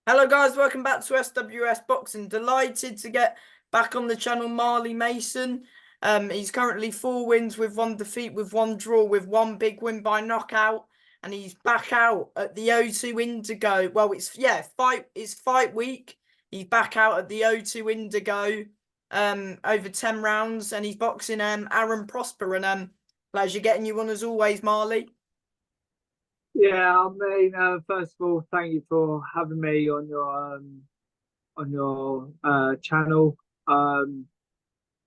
Hello guys, welcome back to SWS Boxing. Delighted to get back on the channel Marley Mason. He's currently 4 wins with 1 defeat, with 1 draw, with 1 big win by knockout, and he's back out at the O2 Indigo. Well, it's fight week. He's back out at the O2 Indigo, over 10 rounds, and he's boxing Aaron Prospere. And pleasure getting you on as always, Marley. Yeah, first of all, thank you for having me on your channel. Um,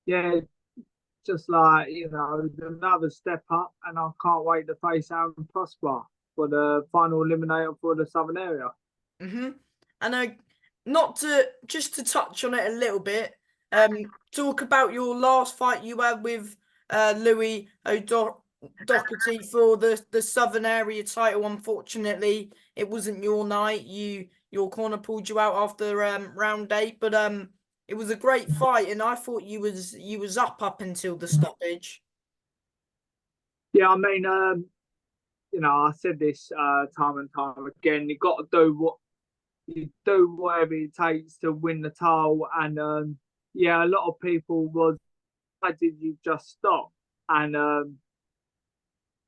yeah, just like another step up, and I can't wait to face Aaron Prosper for the final eliminator for the Southern area. Mm-hmm. And not to just to touch on it a little bit, talk about your last fight you had with Louis O'Doherty for the Southern Area title. Unfortunately, it wasn't your night. Your corner pulled you out after round 8, but it was a great fight, and I thought you was up until the stoppage. Yeah, I said this time and time again. You got to do whatever it takes to win the title, and yeah, a lot of people was, why did you just stop? And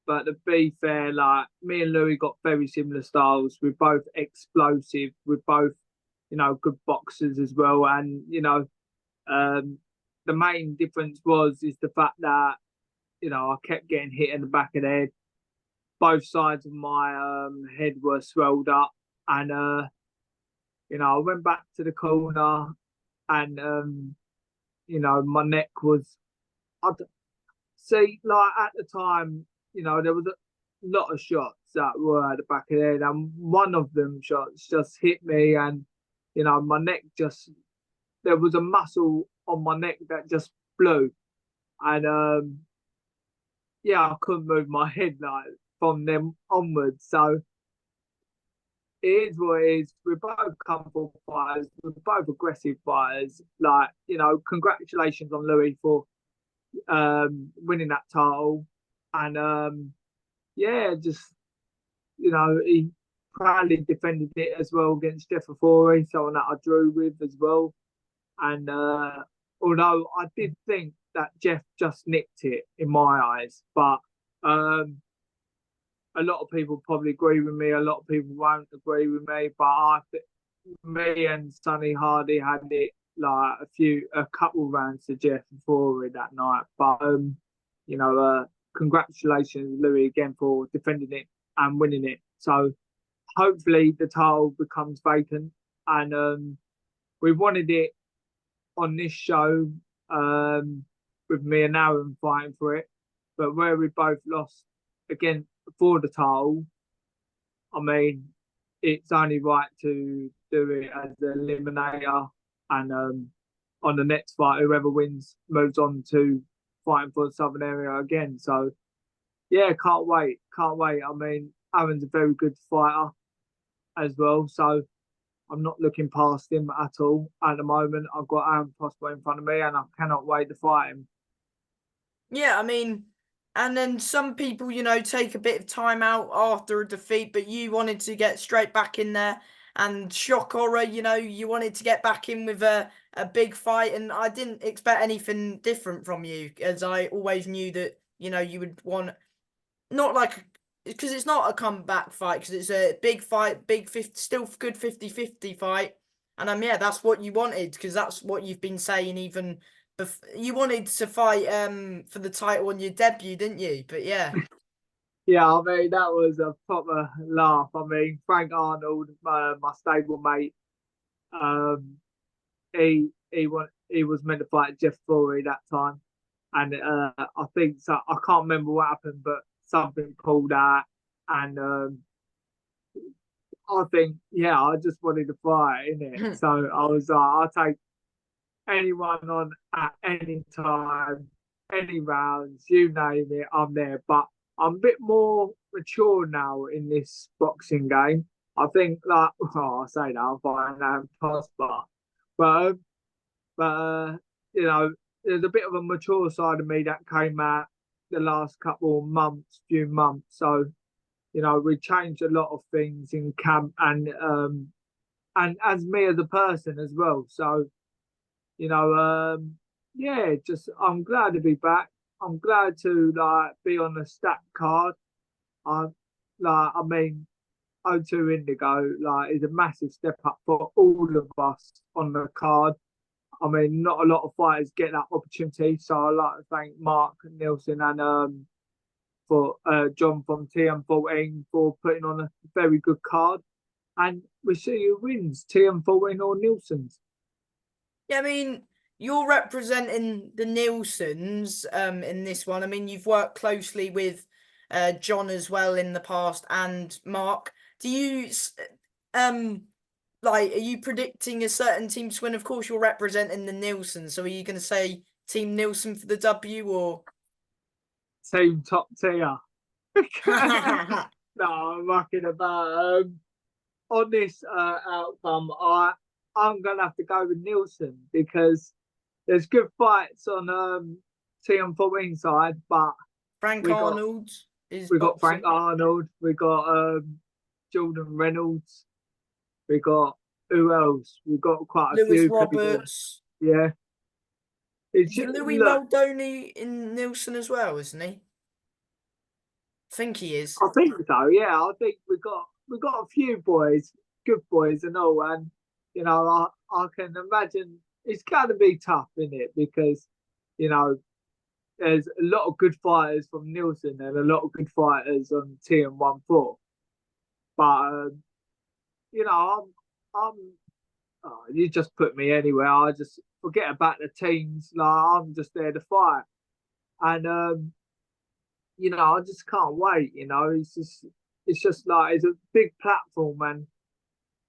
but to be fair, like me and Louis got very similar styles. We're both explosive. We're both, good boxers as well. And um, the main difference is the fact that I kept getting hit in the back of the head. Both sides of my head were swelled up, and I went back to the corner, and my neck was. I see, like at the time, there was a lot of shots that were at the back of the head, and one of them shots just hit me, and my neck just, there was a muscle on my neck that just blew, and yeah, I couldn't move my head like from them onwards. So it is what it is. We're both comfortable fighters. We're both aggressive fighters. Like, congratulations on Louis for winning that title, and yeah, just he proudly defended it as well against Jeff Ofori, someone that I drew with as well. And although I did think that Jeff just nicked it in my eyes, but um, a lot of people probably agree with me. A lot of people won't agree with me, but me and Sonny Hardy had it like a couple rounds to Jeff Ofori that night. But congratulations, Louis, again for defending it and winning it. So hopefully the title becomes vacant, and we wanted it on this show, with me and Aaron fighting for it, but where we both lost again for the title, I mean, it's only right to do it as an eliminator, and on the next fight, whoever wins moves on to fighting for the Southern area again. So yeah, can't wait. I mean, Aaron's a very good fighter as well, so I'm not looking past him at all at the moment. I've got Aaron Prosper in front of me, and I cannot wait to fight him. Yeah, I mean, and then some people, take a bit of time out after a defeat, but you wanted to get straight back in there. And shock horror, you wanted to get back in with a big fight, and I didn't expect anything different from you, as I always knew that, you would want, not like, because it's not a comeback fight, because it's a big fight, big 50, still good 50-50 fight. And yeah, that's what you wanted, because that's what you've been saying even you wanted to fight for the title on your debut, didn't you? But yeah. Yeah, I mean that was a proper laugh. I mean Frank Arnold, my stable mate, um, he was meant to fight Jeff Fury that time, and I think so. I can't remember what happened, but something pulled out, and I think yeah, I just wanted to fight in it. So I was like, I'll take anyone on at any time, any rounds, you name it, I'm there. But I'm a bit more mature now in this boxing game. I think like I say that I'm fighting Aaron Prosper, but but there's a bit of a mature side of me that came out the last couple of months, few months. So we changed a lot of things in camp, and as me as a person as well. So you know, yeah, just I'm glad to be back. I'm glad to like be on the stat card. I mean, O2 Indigo like is a massive step up for all of us on the card. I mean, not a lot of fighters get that opportunity, so I'd like to thank Mark Nielsen and for John from TM14 for putting on a very good card. And we see who wins, TM14 or Nielsen's. Yeah, I mean, you're representing the Nielsen's in this one. I mean, you've worked closely with John as well in the past and Mark. Do you like, are you predicting a certain team to win? Of course, you're representing the Nielsen, so are you going to say Team Nielsen for the W or? Team top tier. No, I'm mucking about. On this outcome, I'm gonna have to go with Nielsen because there's good fights on TM14 side, but Frank we got Arnold is we got Frank boxing. Arnold, we got Jordan Reynolds, we got who else? We got quite a Lewis few people. Roberts. Yeah, it's Is it Louis look. Maldoni in Nielsen as well, isn't he? I think he is. I think so. Yeah, I think we got a few boys, good boys and all, and I can imagine it's going to be tough in it because you know there's a lot of good fighters from Nielsen and a lot of good fighters on TM14. But I'm oh, you just put me anywhere. I just forget about the teams. Like I'm just there to fight, and I just can't wait. It's just like it's a big platform, and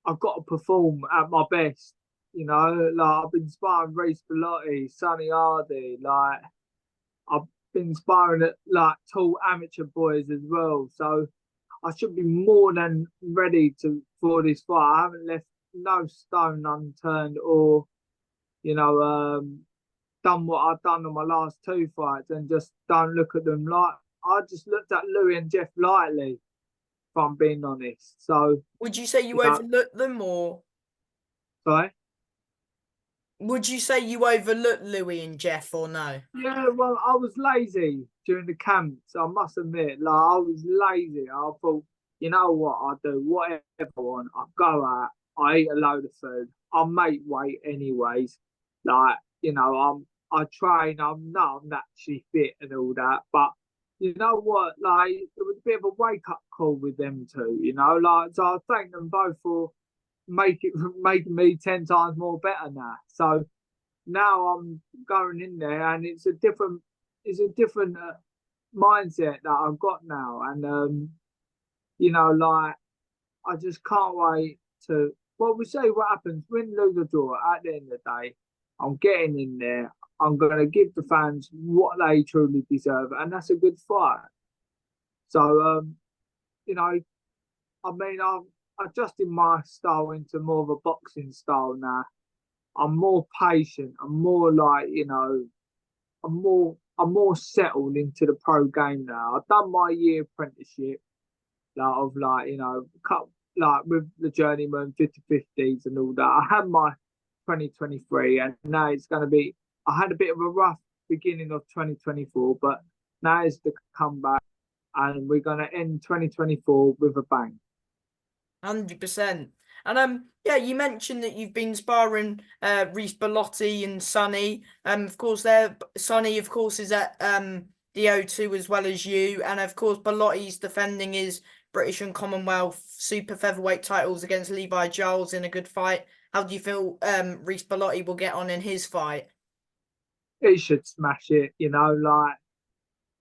I've got to perform at my best. Like I've been sparring Reece Bellotti, Sonny Hardy, like I've been sparring at like tall amateur boys as well. So I should be more than ready to for this fight. I haven't left no stone unturned or, you know, done what I've done on my last two fights and just don't look at them like I just looked at Louis and Jeff lightly, if I'm being honest. So, Would you say you you know, overlooked them, or sorry. would you say you overlooked Louis and Jeff, or no? Yeah, well, I was lazy during the camps. I must admit, like I was lazy. I thought, you know what, I do whatever I want. I go out, I eat a load of food, I make weight anyways. Like I train. I'm naturally fit and all that. But you know what, like it was a bit of a wake up call with them two. Like so I thank them both for making me 10 times more better now. So now I'm going in there, and it's a different mindset that I've got now, and like I just can't wait to. Well, we say what happens, win, lose, or draw. At the end of the day, I'm getting in there. I'm going to give the fans what they truly deserve, and that's a good fight. So, I mean, I'm adjusting my style into more of a boxing style now. I'm more patient. I'm more like, I'm more settled into the pro game now. I've done my year apprenticeship, like of like, cut like with the journeyman 50/50s and all that. I had my 2023 and now it's gonna be I had a bit of a rough beginning of 2024, but now it's the comeback and we're gonna end 2024 with a bang. 100%. And yeah, you mentioned that you've been sparring Reece Bellotti and Sonny. Of course, Sonny, of course, is at the O2 as well as you, and of course, Bellotti's defending his British and Commonwealth super featherweight titles against Levi Giles in a good fight. How do you feel Reece Bellotti will get on in his fight? He should smash it, like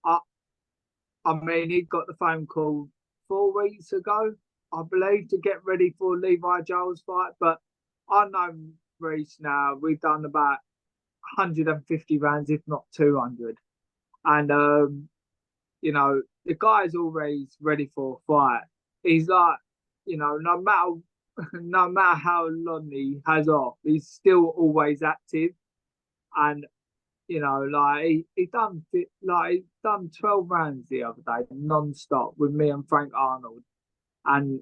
I I mean he got the phone call 4 weeks ago, I believe, to get ready for Levi Giles' fight. But I know Reece now. We've done about 150 rounds, if not 200. And the guy's always ready for a fight. He's like, no matter no matter how long he has off, he's still always active. And like he done 12 rounds the other day non-stop with me and Frank Arnold. And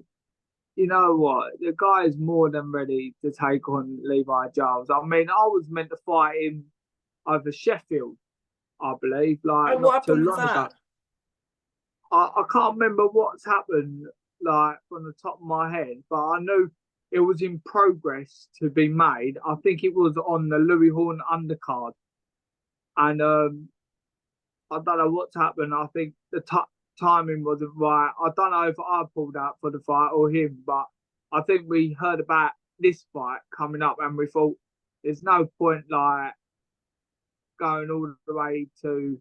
you know what? The guy is more than ready to take on Levi Giles. I mean, I was meant to fight him over Sheffield, I believe, Oh, like what not too happened with long ago. that? I can't remember what's happened, like from the top of my head, but I knew it was in progress to be made. I think it was on the Louis Horn undercard, and I don't know what's happened. I think the timing wasn't right. I don't know if I pulled out for the fight or him, but I think we heard about this fight coming up, and we thought there's no point like going all the way to.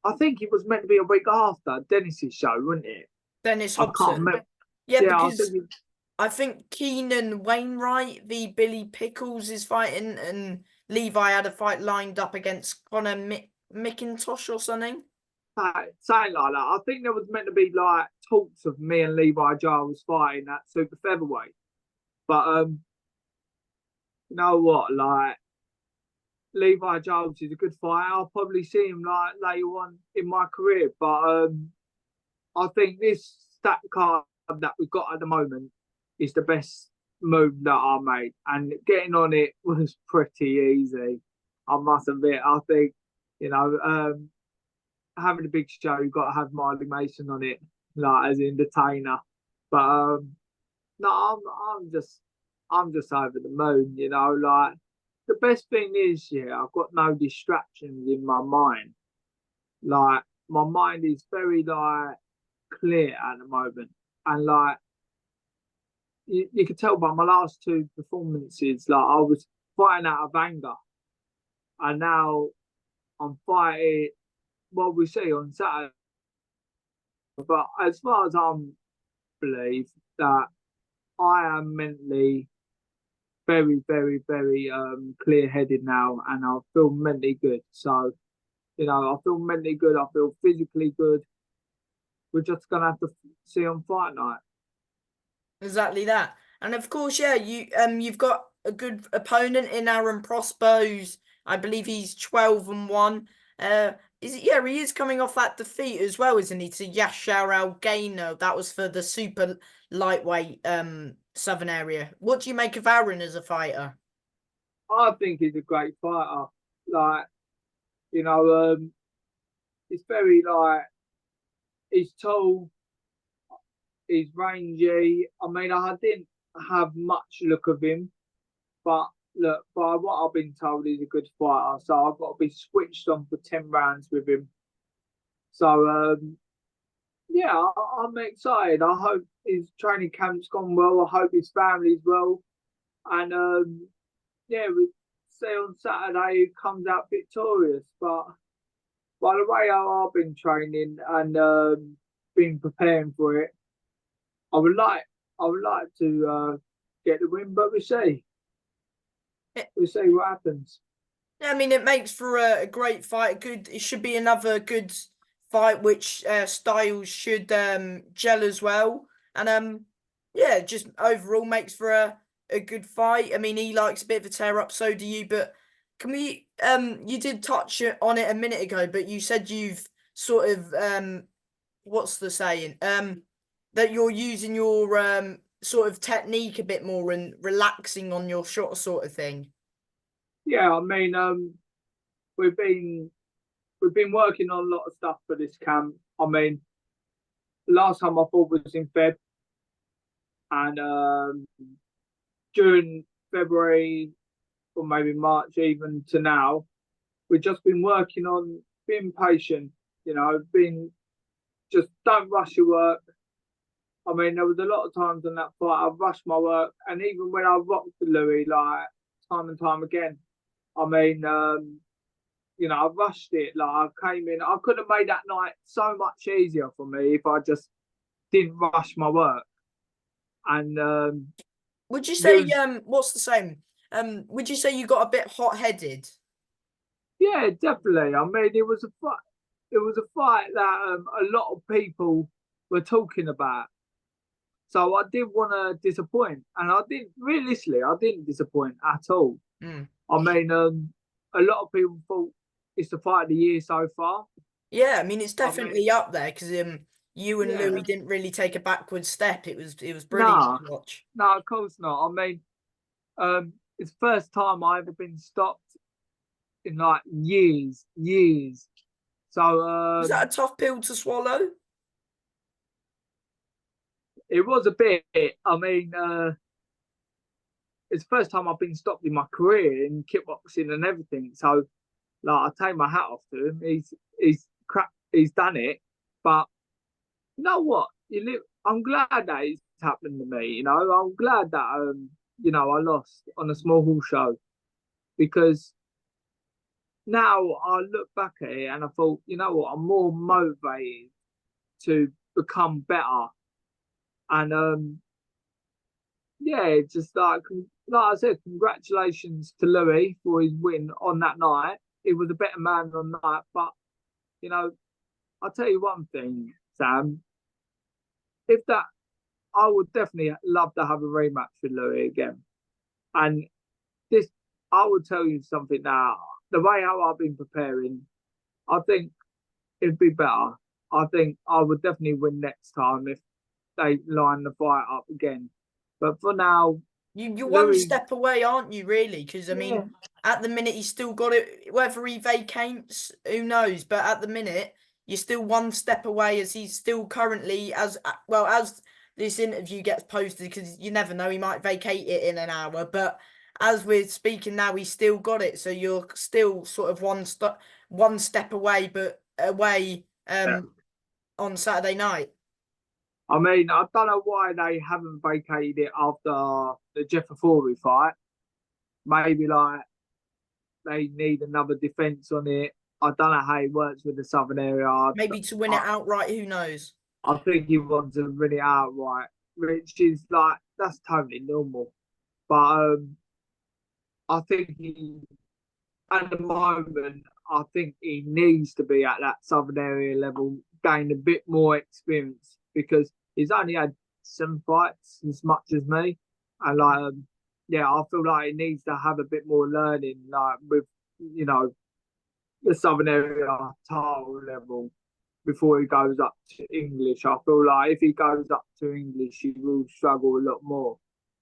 I think it was meant to be a week after Dennis's show, wasn't it? Dennis I can't Hobson. remember. Yeah, Yeah, I think because I think Keenan Wainwright v Billy Pickles is fighting, and Levi had a fight lined up against Connor McIntosh or something. something like that. I think there was meant to be like talks of me and Levi Giles fighting at super featherweight, but you know what? Like Levi Giles is a good fighter. I'll probably see him like later on in my career, but I think this stat card that we've got at the moment is the best move that I made, and getting on it was pretty easy. I must admit. I think you know, having a big show, you've got to have Marley Mason on it, like as an entertainer. But no, I'm just over the moon. You know, like the best thing is, yeah, I've got no distractions in my mind. Like my mind is very like clear at the moment, and like you could tell by my last two performances, like I was fighting out of anger, and now I'm fighting. Well, we see on Saturday, but as far as I'm believe that I am mentally very, very, very clear headed now, and I feel mentally good. So you know, I feel mentally good. I feel physically good. We're just gonna have to see on fight night. Exactly that. And of course, yeah, you've got a good opponent in Aaron Prospere. I believe he's 12-1. Yeah, he is coming off that defeat as well, isn't he? To Yashar Al That was for the super lightweight southern area. What do you make of Aaron as a fighter? I think he's a great fighter. Like you know, he's very like he's tall, he's rangy. I mean, I didn't have much look of him, but look, by what I've been told, he's a good fighter. So I've got to be switched on for 10 rounds with him. So yeah, I'm excited. I hope his training camp's gone well. I hope his family's well, and yeah, we see on Saturday who comes out victorious. But by the way, how I've been training and been preparing for it, I would like, I would like to get the win, but we see, we see what happens. Yeah, I mean, it makes for a great fight. Good, it should be another good fight, which styles should gel as well. And yeah, just overall makes for a good fight. I mean, he likes a bit of a tear up, so do you. But can we? You did touch on it a minute ago, but you said you've sort of what's the saying? That you're using your sort of technique a bit more and relaxing on your shot, sort of thing. Yeah, I mean, we've been we've been working on a lot of stuff for this camp. I mean, the last time I fought was in Feb, and during February or maybe March, even to now, we've just been working on being patient. You know, being just don't rush your work. I mean, there was a lot of times in that fight I rushed my work, and even when I rocked the Louis, like time and time again, I mean, you know, I rushed it. Like I came in, I could have made that night so much easier for me if I just didn't rush my work. And Would you say lose, what's the same? Would you say you got a bit hot-headed? yeah, definitely. I mean, it was a fight. It was a fight that a lot of people were talking about. So I didn't want to disappoint, and I didn't. Realistically, I didn't disappoint at all. Mm. I mean, a lot of people thought it's the fight of the year so far. Yeah, I mean it's I mean, definitely up there because you and Yeah. Louis didn't really take a backward step. It was brilliant Nah, to watch. no, of course not. I mean, it's the first time I ever been stopped in like years, years. So Was that a tough pill to swallow? it was a bit. I mean, it's the first time I've been stopped in my career in kickboxing and everything. So like, I take my hat off to him. He's done it. But you know what? I'm glad that it's happened to me. You know, I'm glad that I lost on a small hall show because now I look back at it and I thought, you know what? I'm more motivated to become better. And yeah, just like I said, congratulations to Louis for his win on that night. He was a better man on the night, but you know, I'll tell you one thing, Sam. If that, I would definitely love to have a rematch with Louis again. And this, I will tell you something now. The way how I've been preparing, I think it'd be better. I think I would definitely win next time if they line the fight up again. But for now, You're one Louis, step away, aren't you, really? Because I yeah, mean, at the minute he's still got it. Whether he vacates, who knows? But at the minute, you're still one step away, as he's still currently as well as this interview gets posted. Because you never know, he might vacate it in an hour. But as we're speaking now, he's still got it. So you're still sort of one step away, but away yeah. on Saturday night. I mean, I don't know why they haven't vacated it after the Jeffery fight. Maybe like they need another defense on it. I don't know how it works with the Southern area. Maybe to win it outright. Who knows? I think he wants to win it outright, which is like that's totally normal. But I think at the moment, I think he needs to be at that Southern area level, gain a bit more experience because he's only had 7 fights as much as me, and like yeah, I feel like he needs to have a bit more learning, like with you know the Southern area title level before he goes up to English. I feel like if he goes up to English, he will struggle a lot more.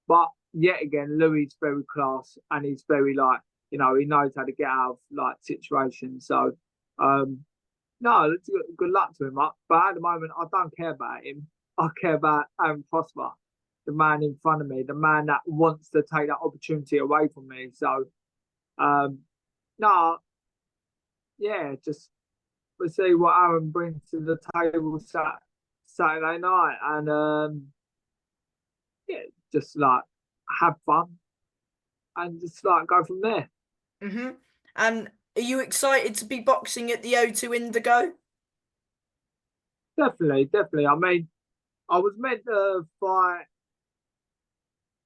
But yet again, Louis is very class and he's very like, he knows how to get out of like situations. So, no, good luck to him. But at the moment, I don't care about him. I care about Aaron Prosper, the man in front of me, the man that wants to take that opportunity away from me. So, no, yeah, just we'll see what Aaron brings to the table Saturday night, and yeah, just like have fun and just like go from there. Hmm. And are you excited to be boxing at the O2 Indigo? Definitely, definitely. I mean, I was meant to fight.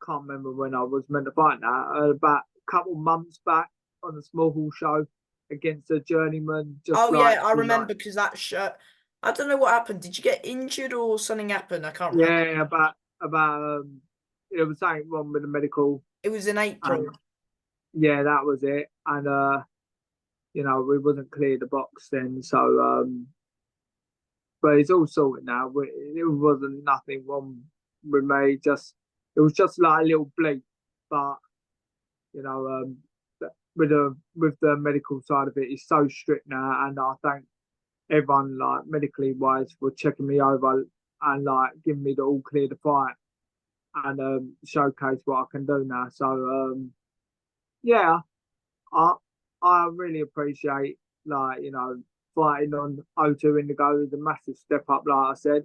Can't remember when I was meant to fight now. About a couple months back on a small hall show against a journeyman, just Oh like yeah, I like remember because that shirt. I don't know what happened. Did you get injured or something happened? I can't remember. yeah, about it was something wrong with the medical, It was in and April. yeah, that was it. And we wasn't clear the box then. So, but it's all sorted now. It wasn't nothing wrong with me. It was just like a little bleep. But you know, with the medical side of it, it's so strict now, and I thank everyone like medically wise for checking me over and like giving me the all clear to fight and showcase what I can do now. So yeah, I I really appreciate fighting on O2 Indigo is a massive step up. Like I said,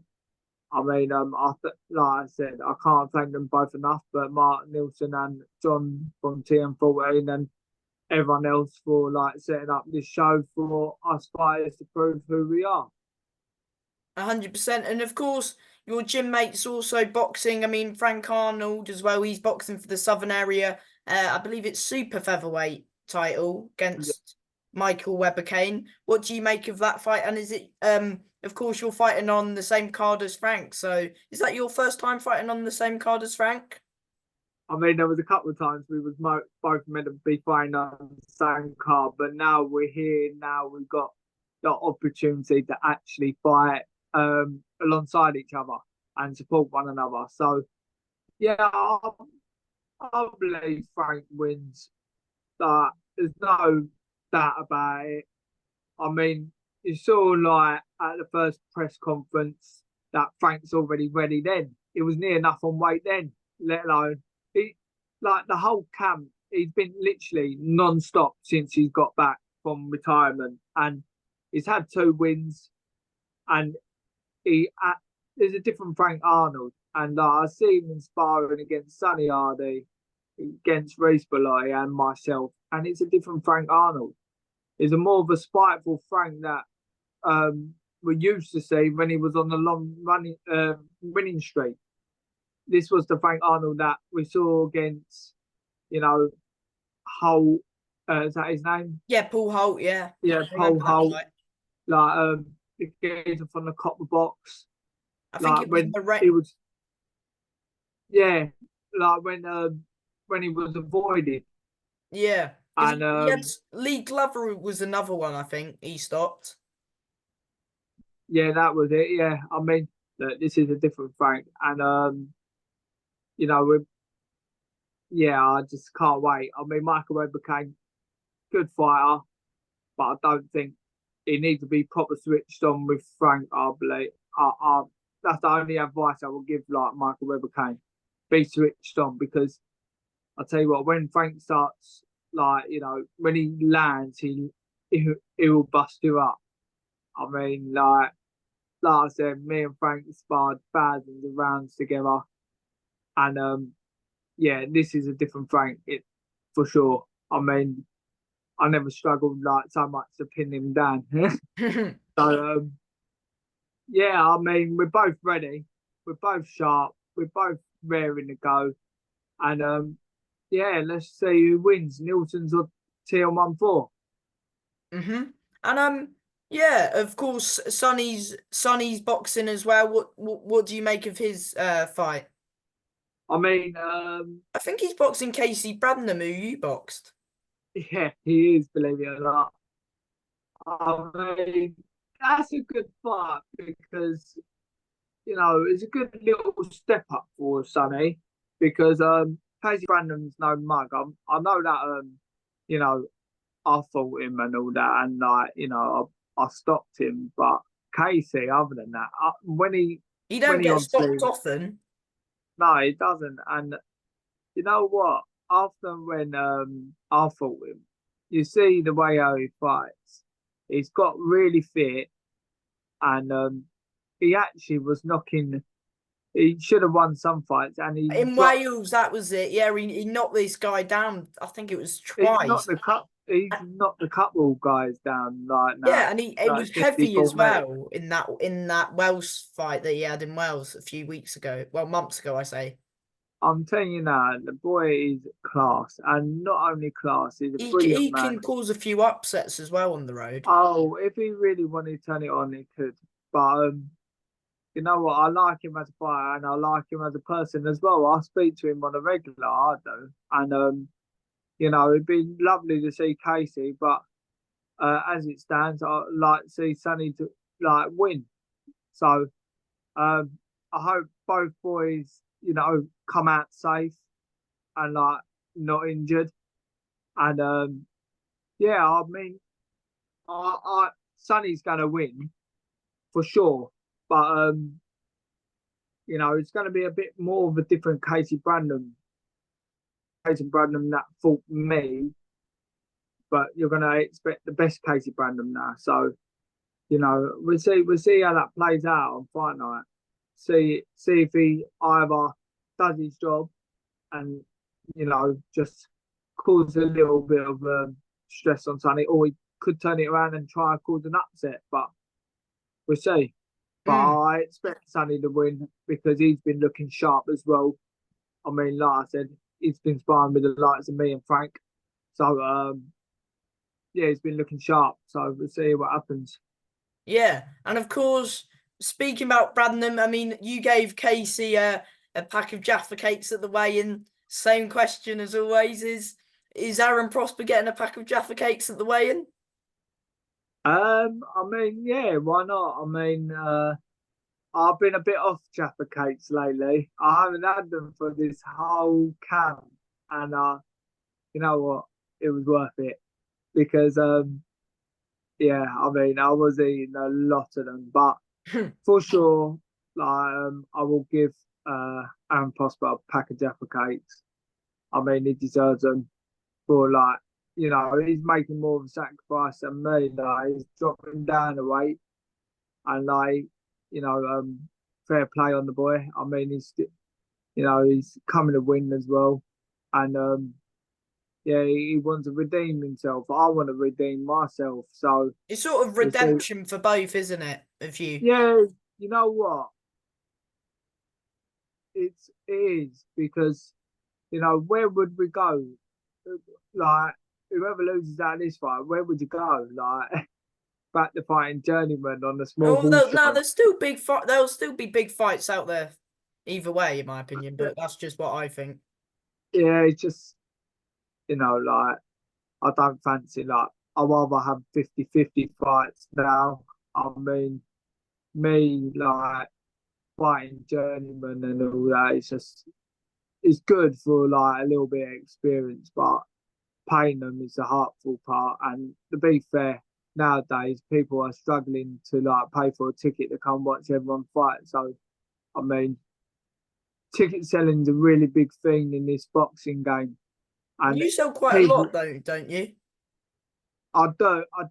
I mean like I said, I can't thank them both enough. But Mark Nielsen and John from TM14 and everyone else for like setting up this show for us fighters to prove who we are. 100%. And of course, your gym mate's also boxing. I mean, Frank Arnold as well. He's boxing for the Southern area. I believe it's super featherweight title Yeah. against Michael Weber Kane. What do you make of that fight? And is it of course you're fighting on the same card as Frank. So is that your first time fighting on the same card as Frank? I mean, there was a couple of times we was both meant to be fighting on the same card, but now we're here. Now we've got the opportunity to actually fight alongside each other and support one another. So yeah, I believe Frank wins. There's no doubt about it. I mean, you saw like at the first press conference that Frank's already ready then. It was near enough on weight then, let alone he like the whole camp, he's been literally non-stop since he's got back from retirement and he's had 2 wins and there's a different Frank Arnold and I see him inspiring against Sonny Hardy, against Reece Beloy and myself and it's a different Frank Arnold. Is a more of a spiteful Frank that we used to see when he was on the long running winning streak. This was the Frank Arnold that we saw against, you know, Holt. Is that his name? Yeah, Paul Holt. Yeah, Yeah, I Paul remember that Holt. fight. Like the geezer from the copper box. I think Like it was when he the was, yeah, like when he was avoided yeah, because and he had Lee Glover was another one. I think he stopped. yeah, that was it. Yeah, I mean, look, this is a different Frank, and you know, yeah, I just can't wait. I mean, Michael Webb became good fighter, but I don't think he needs to be proper switched on with Frank. I believe. That's the only advice I will give. Like Michael Webb became, be switched on because I tell you what, when Frank starts, like when he lands, he will bust you up. I mean, like I said, me and Frank sparred thousands of rounds together, and yeah, this is a different Frank, it for sure. I mean, I never struggled like so much to pin him down. So yeah, I mean, we're both ready, we're both sharp, we're both raring to go, and yeah, let's see who wins, Nilson's or TL14. And yeah, of course, Sonny's boxing as well. What do you make of his fight? I mean, I think he's boxing Casey Bradnam, who you boxed. yeah, he is, believe it or not. I mean, that's a good fight because it's a good little step up for Sonny because Casey Brandon's no mug. I know that you know I fought him and all that, and like I stopped him, but Casey, other than that, He when don't he get obviously stopped often. no, he doesn't, and you know what? After when I fought him, you see the way how he fights. He's got really fit, and he actually was knocking. He should have won some fights, and he In dropped. Wales, that was it. Yeah, he knocked this guy down. I think it was He's not twice. the cup. He's not the couple guys down like that. Yeah, and it Like was heavy as 54 meters. well in that Wales fight that he had in Wales a few weeks ago. Well, months ago, I say. I'm telling you now, the boy is class, and not only class, he's a brilliant He man. can cause a few upsets as well on the road. Oh, if he really wanted to turn it on, he could. But you know what? I like him as a fighter, and I like him as a person as well. I speak to him on a regular, I do, and it'd be lovely to see Casey, but as it stands, I like to see Sonny to like win. So I hope both boys, come out safe and like not injured. And yeah, I mean, Sonny's gonna win for sure, but it's gonna be a bit more of a different Casey Brandon. Casey Brandon that fought me, but you're gonna expect the best Casey Brandon now. So we'll see how that plays out on fight night. See if he either does his job and just cause a little bit of stress on Sonny, or he could turn it around and try and cause an upset. But we'll see. But Mm. I expect Sonny to win because he's been looking sharp as well. I mean, like I said, he's been sparring with the likes of me and Frank. So yeah, he's been looking sharp. So we'll see what happens. Yeah, and of course, speaking about Bradnam, I mean, you gave Casey a pack of Jaffa cakes at the weigh-in. Same question as always: is Aaron Prosper getting a pack of Jaffa cakes at the weigh-in? I mean, yeah, why not? I mean, I've been a bit off Jaffa Cakes lately. I haven't had them for this whole camp, and you know what? It was worth it because yeah, I mean, I was eating a lot of them, but for sure, like I will give Aaron Prosper a pack of Jaffa Cakes. I mean, he deserves them for like, he's making more of a sacrifice than me. Like, he's dropping down the weight, and like, you know, fair play on the boy. I mean, he's coming to win as well, and yeah, he wants to redeem himself. I want to redeem myself, so It's sort of we'll see. redemption for both, isn't it? Of you. Yeah, you know what? It is because where would we go? Like whoever loses out of this fight, where would you go? Like back to fighting journeyman on a small Oh horse no, show. there's still big fight. There'll still be big fights out there, either way, in my opinion. But that's just what I think. Yeah, it's just like I don't fancy like I'd rather have 50-50 fights now. I mean, me like fighting journeyman and all that. It's good for like a little bit of experience, but paying them is the heartful part. And to be fair, nowadays people are struggling to like pay for a ticket to come watch everyone fight. So I mean, ticket selling is a really big thing in this boxing game, and You sell quite a people, lot, don't you? I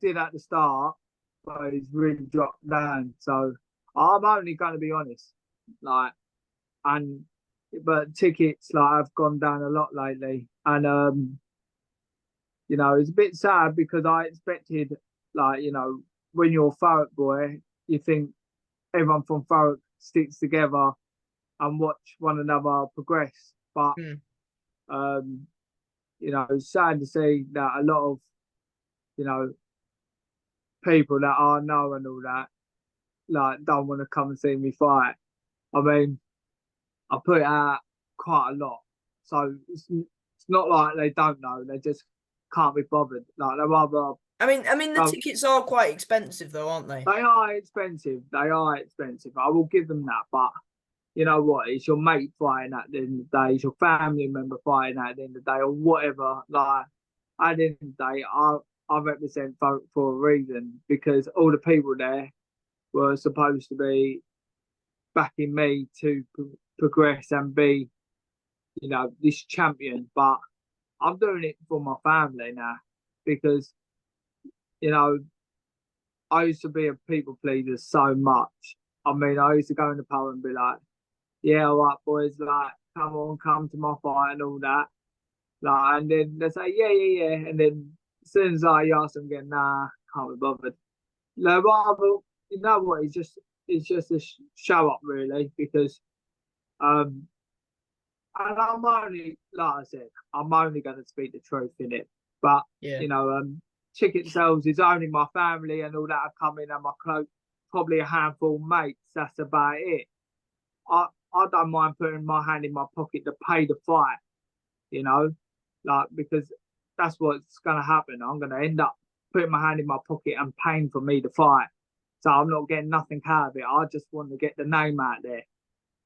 did at the start, but it's really dropped down. So I'm only going to be honest, like, and but tickets like have gone down a lot lately, and it's a bit sad because I expected, like, when you're a Thurrock boy, you think everyone from Thurrock sticks together and watch one another progress. But Hmm. um, it's sad to see that a lot of, you know, people that I know and all that, like, don't want to come and see me fight. I mean, I put it out quite a lot. So it's not like they don't know, they just can't be bothered. Like, they rather I mean, the go. tickets are quite expensive, though, aren't they? They are expensive. They are expensive. I will give them that. But you know what? It's your mate fighting at the end of the day. It's your family member fighting at the end of the day, or whatever. Like at the end of the day, I represent folk for a reason because all the people there were supposed to be backing me to progress and be, this champion. But I'm doing it for my family now because you know I used to be a people pleaser so much. I mean, I used to go in the pub and be like, "Yeah, all right, boys, like, come on, come to my fight and all that." Like, and then they say, "Yeah, yeah, yeah," and then as soon as I ask them again, "Nah, can't be bothered." No, rather, you know what? It's just a show up really because um, and I'm only like I said, I'm only going to speak the truth in it, but Yeah. you know, ticket sales is only my family and all that are coming and my close, probably a handful of mates. That's about it. I I don't mind putting my hand in my pocket to pay the fight, like because that's what's gonna happen. I'm gonna end up putting my hand in my pocket and paying for me to fight. So I'm not getting nothing out of it. I just want to get the name out there,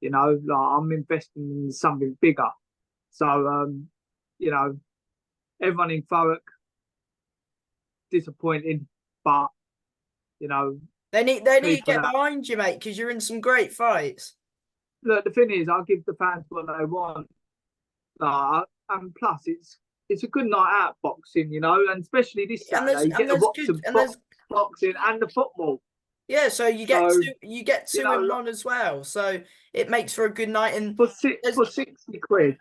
like I'm investing in something bigger. So you know, everyone in Thurrock disappointed, but you know, They need to people get that behind you, mate, because you're in some great fights. look, the thing is, I give the fans what they want. And plus, it's a good night out boxing, and especially this And there's Saturday, you and get to there's watch good the and there's boxing and the football. yeah, so So you get you two know, in like, one as well. So it makes for a good night, and there's for 60 quid,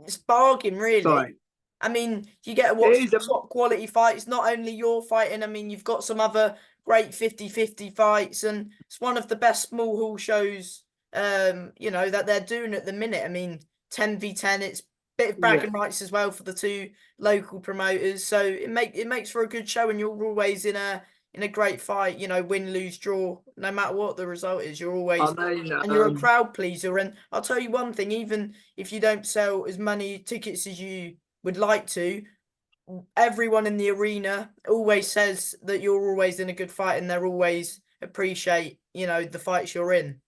it's bargain really. sorry, I mean, you get to it watch is a top quality fights, not only your fighting. I mean, you've got some other great 50-50 fights, and it's one of the best small hall shows that they're doing at the minute. I mean, 10v10, it's a bit of yeah. bragging rights as well for the two local promoters. So it makes for a good show, and you're always in a great fight, win, lose, draw, no matter what the result is, you're I always mean, and you're a crowd pleaser. And I'll tell you one thing, even if you don't sell as many tickets as you would like to, everyone in the arena always says that you're always in a good fight and they're always appreciate, you know, the fights you're in.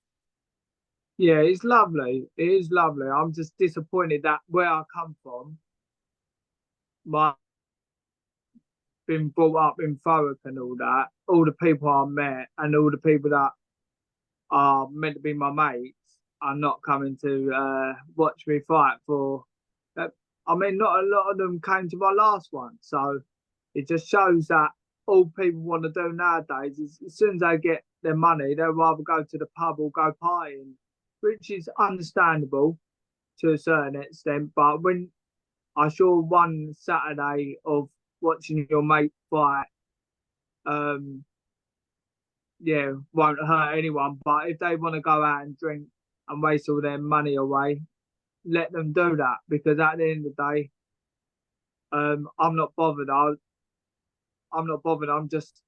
Yeah, it's lovely. It is lovely. I'm just disappointed that where I come from, my been brought up in Thurrock and all that, all the people I met and all the people that are meant to be my mates are not coming to watch me fight for. Uh, I mean, not a lot of them came to my last one, so it just shows that all people want to do nowadays is as soon as they get their money, they'll rather go to the pub or go partying, which is understandable to a certain extent. But when I saw one Saturday of watching your mate fight, um, yeah, won't hurt anyone. But if they want to go out and drink and waste all their money away, let them do that because at the end of the day, I'm not bothered. I'm not bothered. I'm just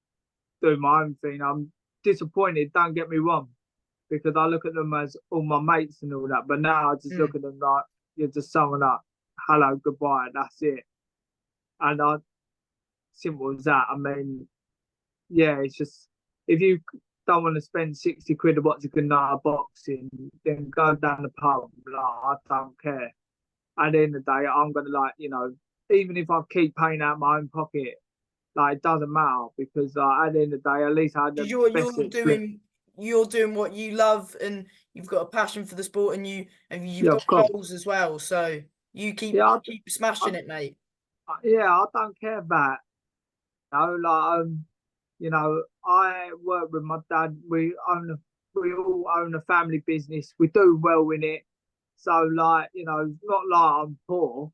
doing my own thing. I'm disappointed. Don't get me wrong, because I look at them as all my mates and all that. But now I just Mm. look at them like you're just someone up. Hello, goodbye. That's it. And I simple as that. I mean, yeah, it's just if you don't want to spend 60 quid to watch a good night of boxing, then go down the pub. Like, I don't care. At the end of the day, I'm gonna like, even if I keep paying out my own pocket, like it doesn't matter because at the end of the day, at least I had the 'Cause best you're experience. doing what you love, and you've got a passion for the sport, and you've Yeah, got of course. goals as well. So Yeah, you keep smashing it, mate. yeah, I don't care about, I work with my dad. We all own a family business. We do well in it. So like, not like I'm poor.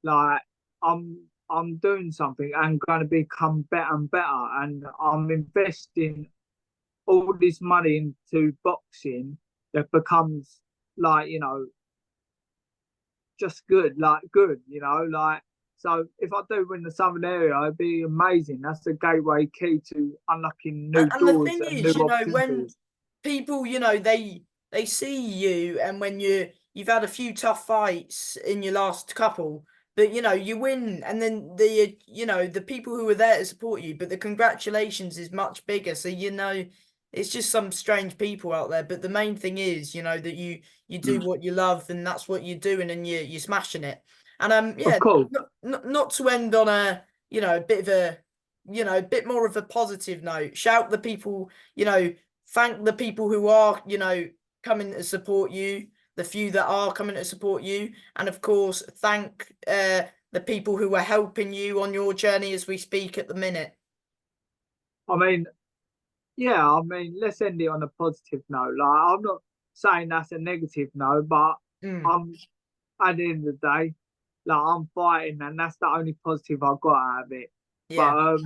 Like I'm doing something and going to become better and better. And I'm investing all this money into boxing that becomes like, just good, like good, like so if I do win the Southern area, it'd be amazing. That's the gateway key to unlocking new And the doors thing and new is, you know, when opportunities. people, they see you, and when you've had a few tough fights in your last couple, but you win, and then the people who were there to support you, but the congratulations is much bigger. So it's just some strange people out there. But the main thing is, that you do Mm. what you love, and that's what you're doing, and you're smashing it. And Of yeah, course. not to end on a a bit of a a bit more of a positive note. Shout the people, thank the people who are, coming to support you, the few that are coming to support you, and of course, thank the people who are helping you on your journey as we speak at the minute. I mean, yeah, I mean, let's end it on a positive note. Like, I'm not saying that's a negative note, but Mm, I'm at the end of the day, like I'm fighting, and that's the only positive I got out of it. But yeah.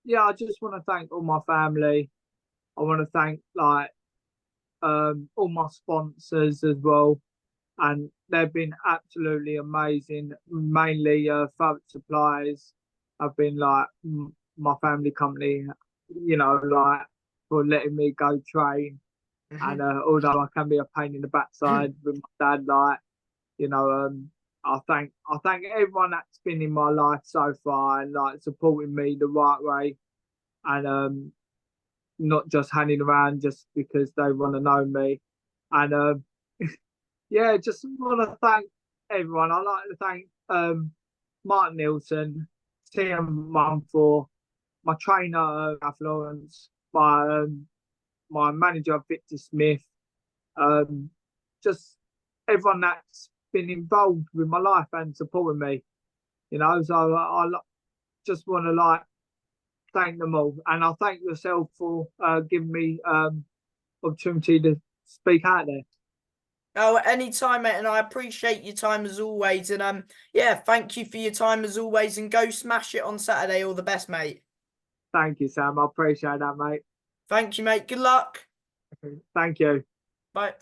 yeah, I just want to thank all my family. I want to thank like all my sponsors as well, and they've been absolutely amazing. Mainly Fabric Supplies have been like my family company, like for letting me go train. And Hmm. although I can be a pain in the backside with my dad, like you know, I thank everyone that's been in my life so far and like supporting me the right way, and not just hanging around just because they want to know me. And yeah, just want to thank everyone. I like to thank Martin Nielsen, TM Mum, my trainer Florence, my manager Victor Smith, um, just everyone that's been involved with my life and supporting me. So I just want to like thank them all, and I thank yourself for giving me opportunity to speak out there. Oh, anytime, mate, and I appreciate your time as always. And yeah, thank you for your time as always, and go smash it on Saturday. All the best, mate. Thank you, Sam. I appreciate that, mate. Thank you, mate. Good luck. Thank you. Bye.